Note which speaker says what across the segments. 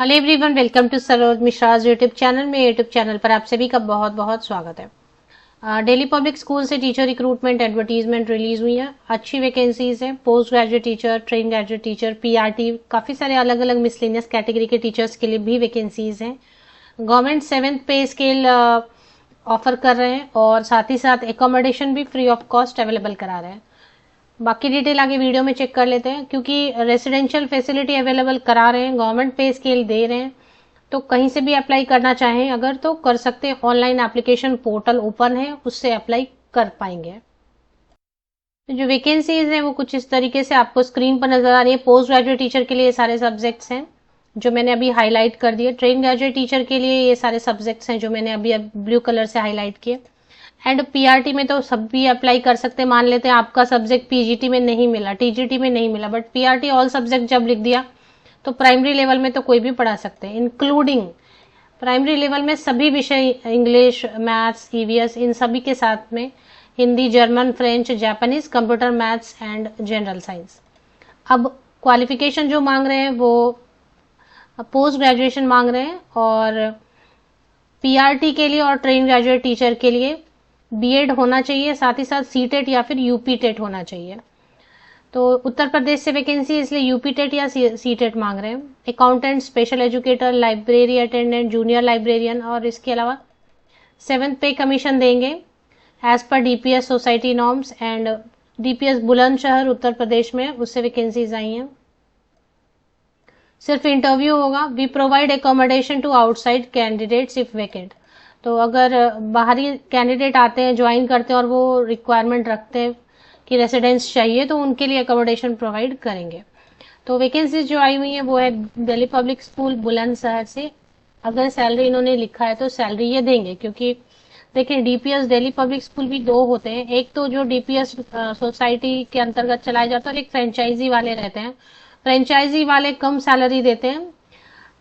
Speaker 1: Hello everyone, welcome to Saroj Mishra's YouTube channel. में YouTube channel पर आप सभी का बहुत बहुत स्वागत है। दिल्ली पब्लिक स्कूल से टीचर रिक्रूटमेंट एडवर्टीजमेंट रिलीज हुई है। अच्छी वैकेंसीज है। Post graduate teacher, train graduate teacher, PRT, काफी सारे अलग अलग मिसलेनियस कैटेगरी के टीचर्स के लिए भी वैकेंसीज हैं। गवर्नमेंट 7th पे स्केल ऑफर कर रहे हैं और साथ ही साथ एकोमोडेशन भी फ्री ऑफ कॉस्ट अवेलेबल करा रहे हैं। बाकी डिटेल आगे वीडियो में चेक कर लेते हैं, क्योंकि रेसिडेंशियल फैसिलिटी अवेलेबल करा रहे हैं, गवर्नमेंट पे स्केल दे रहे हैं, तो कहीं से भी अप्लाई करना चाहें अगर तो कर सकते हैं। ऑनलाइन एप्लीकेशन पोर्टल ओपन है, उससे अप्लाई कर पाएंगे। जो वैकेंसीज हैं वो कुछ इस तरीके से आपको स्क्रीन पर नजर आ रही है। पोस्ट ग्रेजुएट टीचर के लिए ये सारे सब्जेक्ट्स हैं जो मैंने अभी हाईलाइट कर दिए। ट्रेन ग्रेजुएट टीचर के लिए ये सारे सब्जेक्ट्स हैं जो मैंने अभी ब्लू कलर से हाईलाइट किए। एंड पीआरटी में तो सब भी अप्लाई कर सकते हैं। मान लेते हैं आपका सब्जेक्ट पीजीटी में नहीं मिला, टीजीटी में नहीं मिला, बट पीआरटी ऑल सब्जेक्ट जब लिख दिया तो प्राइमरी लेवल में तो कोई भी पढ़ा सकते हैं, इंक्लूडिंग प्राइमरी लेवल में सभी विषय, इंग्लिश, मैथ्स, ईवीएस, इन सभी के साथ में Hindi, German, French, Japanese, computer, maths and general science. अब क्वालिफिकेशन जो मांग रहे हैं वो पोस्ट ग्रेजुएशन मांग रहे हैं, और पीआरटी के लिए और ट्रेन ग्रेजुएट टीचर के लिए बीएड होना चाहिए, साथ ही साथ सीटेट या फिर यूपी टेट होना चाहिए। तो उत्तर प्रदेश से वैकेंसी, इसलिए यूपी टेट या सीटेट मांग रहे हैं। Accountant, special educator, library attendant, junior librarian, और इसके अलावा 7th पे कमीशन देंगे as per DPS society norms. And DPS Bulandshahr Uttar Pradesh में उससे वैकेंसीज आई हैं। सिर्फ इंटरव्यू होगा। We provide accommodation to outside candidates if vacant. तो अगर बाहरी कैंडिडेट आते हैं, ज्वाइन करते हैं और वो रिक्वायरमेंट रखते हैं कि रेसिडेंस चाहिए, तो उनके लिए अकोमोडेशन प्रोवाइड करेंगे। तो वैकेंसीज जो आई हुई है वो है दिल्ली पब्लिक स्कूल बुलंदशहर से। अगर सैलरी इन्होंने लिखा है तो सैलरी ये देंगे, क्योंकि देखिए डीपीएस दिल्ली पब्लिक स्कूल भी दो होते हैं। एक तो जो डीपीएस सोसाइटी के अंतर्गत चलाया जाता है और एक फ्रेंचाइजी वाले रहते हैं। फ्रेंचाइजी वाले कम सैलरी देते हैं,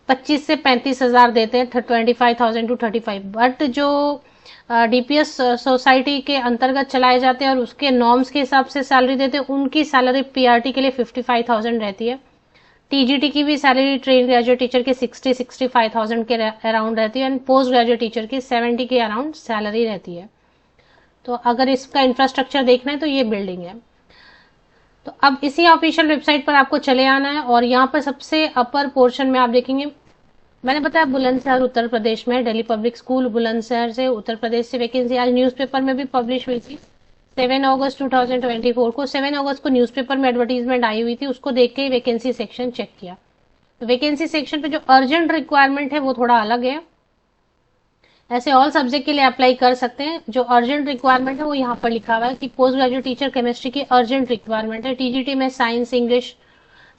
Speaker 1: 25 से 35 हजार देते हैं, 25,000 to 35। बट जो डीपीएस सोसाइटी के अंतर्गत चलाए जाते हैं और उसके नॉर्म्स के हिसाब से सैलरी देते हैं, उनकी सैलरी पीआरटी के लिए 55,000 रहती है। टीजीटी की भी सैलरी ट्रेन ग्रेजुएट टीचर के 65,000 के अराउंड रहती है, एंड पोस्ट ग्रेजुएट टीचर की 70 के अराउंड सैलरी रहती है। तो अगर इसका इंफ्रास्ट्रक्चर देखना है तो ये बिल्डिंग है। तो अब इसी ऑफिशियल वेबसाइट पर आपको चले आना है, और यहाँ पर सबसे अपर पोर्शन में आप देखेंगे, मैंने बताया बुलंदशहर उत्तर प्रदेश में, दिल्ली पब्लिक स्कूल बुलंदशहर से उत्तर प्रदेश से वैकेंसी आज न्यूज़पेपर में भी पब्लिश हुई थी। 7 अगस्त 2024 को, 7 अगस्त को न्यूज़पेपर में एडवर्टीजमेंट आई हुई थी, उसको देख के ही वैकेंसी सेक्शन चेक किया। तो वैकेंसी सेक्शन पे जो अर्जेंट रिक्वायरमेंट है वो थोड़ा अलग है। ऐसे ऑल सब्जेक्ट के लिए अप्लाई कर सकते हैं। जो अर्जेंट रिक्वायरमेंट है वो यहाँ पर लिखा हुआ है कि पोस्ट ग्रेजुएट टीचर केमिस्ट्री की अर्जेंट रिक्वायरमेंट है। टीजीटी में साइंस, इंग्लिश,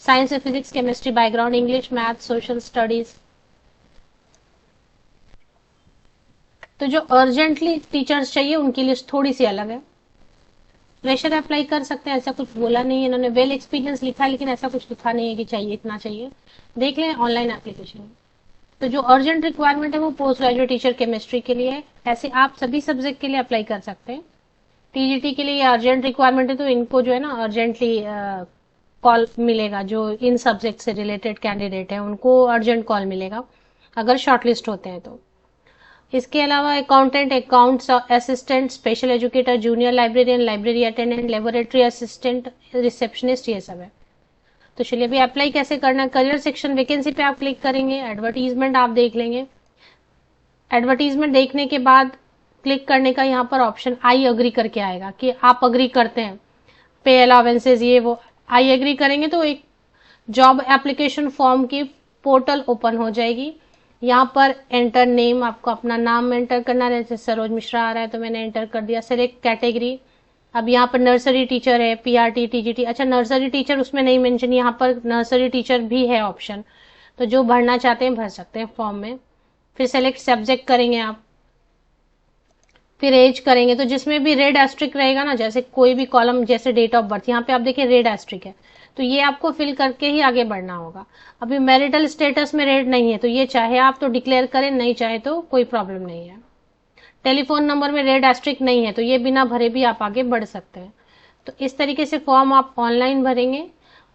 Speaker 1: साइंस से physics, chemistry background, English, math, social studies. तो जो अर्जेंटली टीचर्स चाहिए उनकी लिस्ट थोड़ी सी अलग है। फ्रेशर अप्लाई कर सकते हैं, ऐसा कुछ बोला नहीं है इन्होंने। वेल एक्सपीरियंस लिखा है, लेकिन ऐसा कुछ लिखा नहीं है कि चाहिए, इतना चाहिए। देख लें ऑनलाइन एप्लीकेशन। तो जो अर्जेंट रिक्वायरमेंट है वो पोस्ट ग्रेजुएट टीचर केमिस्ट्री के लिए है। ऐसे आप सभी सब्जेक्ट के लिए अप्लाई कर सकते हैं। टीजीटी के लिए अर्जेंट रिक्वायरमेंट है, तो इनको जो है ना अर्जेंटली कॉल मिलेगा। जो इन सब्जेक्ट से रिलेटेड कैंडिडेट है उनको अर्जेंट कॉल मिलेगा अगर शॉर्टलिस्ट होते हैं तो। इसके अलावा accountant, accounts assistant, special educator, junior librarian, library attendant, laboratory assistant, receptionist, ये सब है। तो चलिए अभी अप्लाई कैसे करना है। करियर सेक्शन वैकेंसी पे आप क्लिक करेंगे, एडवर्टीजमेंट आप देख लेंगे। एडवर्टीजमेंट देखने के बाद क्लिक करने का यहाँ पर ऑप्शन आई अग्री करके आएगा कि आप अग्री करते हैं, पे अलावेंसेज ये वो। आई एग्री करेंगे तो एक जॉब एप्लीकेशन फॉर्म की पोर्टल ओपन हो जाएगी। यहाँ पर एंटर नेम, आपको अपना नाम एंटर करना है। जैसे सरोज मिश्रा आ रहा है तो मैंने एंटर कर दिया। सेलेक्ट कैटेगरी, अब यहाँ पर नर्सरी टीचर है, पीआरटी, टीजीटी। अच्छा, नर्सरी टीचर उसमें नहीं मेंशन, यहाँ पर नर्सरी टीचर भी है ऑप्शन, तो जो भरना चाहते हैं भर सकते हैं फॉर्म में। फिर सेलेक्ट सब्जेक्ट करेंगे आप, फिर एज करेंगे। तो जिसमें भी रेड एस्ट्रिक रहेगा ना, जैसे कोई भी कॉलम, जैसे डेट ऑफ बर्थ, यहाँ पे आप देखिए रेड एस्ट्रिक है, तो ये आपको फिल करके ही आगे बढ़ना होगा। अभी मैरिटल स्टेटस में रेड नहीं है, तो ये चाहे आप तो डिक्लेयर करें, नहीं चाहे तो कोई प्रॉब्लम नहीं है। टेलीफोन नंबर में रेड एस्ट्रिक नहीं है, तो ये बिना भरे भी आप आगे बढ़ सकते हैं। तो इस तरीके से फॉर्म आप ऑनलाइन भरेंगे।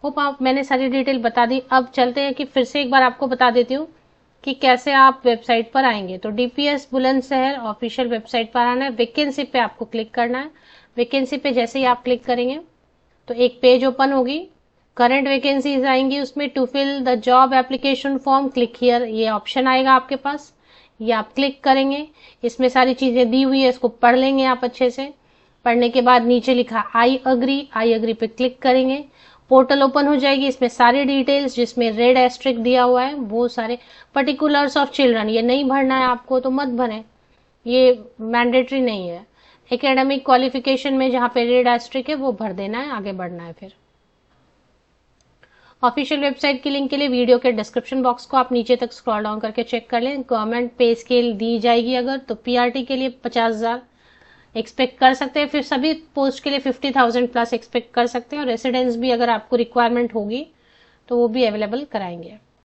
Speaker 1: होप आप मैंने सारी डिटेल बता दी। अब चलते हैं कि फिर से एक बार आपको बता देती हूँ कि कैसे आप वेबसाइट पर आएंगे। तो डीपीएस बुलंदशहर ऑफिशियल वेबसाइट पर आना है, वैकेंसी पे आपको क्लिक करना है। वैकेंसी पे जैसे ही आप क्लिक करेंगे तो एक पेज ओपन होगी, करंट वैकेंसीज आएंगी, उसमें to fill the job application form click here ये ऑप्शन आएगा आपके पास, ये आप क्लिक करेंगे। इसमें सारी चीजें दी हुई है, इसको पढ़ लेंगे आप अच्छे से। पढ़ने के बाद नीचे लिखा आई अग्री पे क्लिक करेंगे, पोर्टल ओपन हो जाएगी। इसमें सारी डिटेल्स जिसमें रेड एस्ट्रिक दिया हुआ है वो सारे पर्टिकुलर्स ऑफ चिल्ड्रन, ये नहीं भरना है आपको तो मत भरें, ये मैंडेटरी नहीं है। एकेडमिक क्वालिफिकेशन में जहां पे रेड एस्ट्रिक है वो भर देना है, आगे बढ़ना है। फिर ऑफिशियल वेबसाइट की लिंक के लिए वीडियो के डिस्क्रिप्शन बॉक्स को आप नीचे तक स्क्रॉल डाउन करके चेक कर लें। गवर्नमेंट पे स्केल दी जाएगी अगर, तो पीआरटी के लिए 50,000 एक्सपेक्ट कर सकते हैं, फिर सभी पोस्ट के लिए 50,000 प्लस एक्सपेक्ट कर सकते हैं, और रेसिडेंस भी अगर आपको रिक्वायरमेंट होगी तो वो भी अवेलेबल कराएंगे।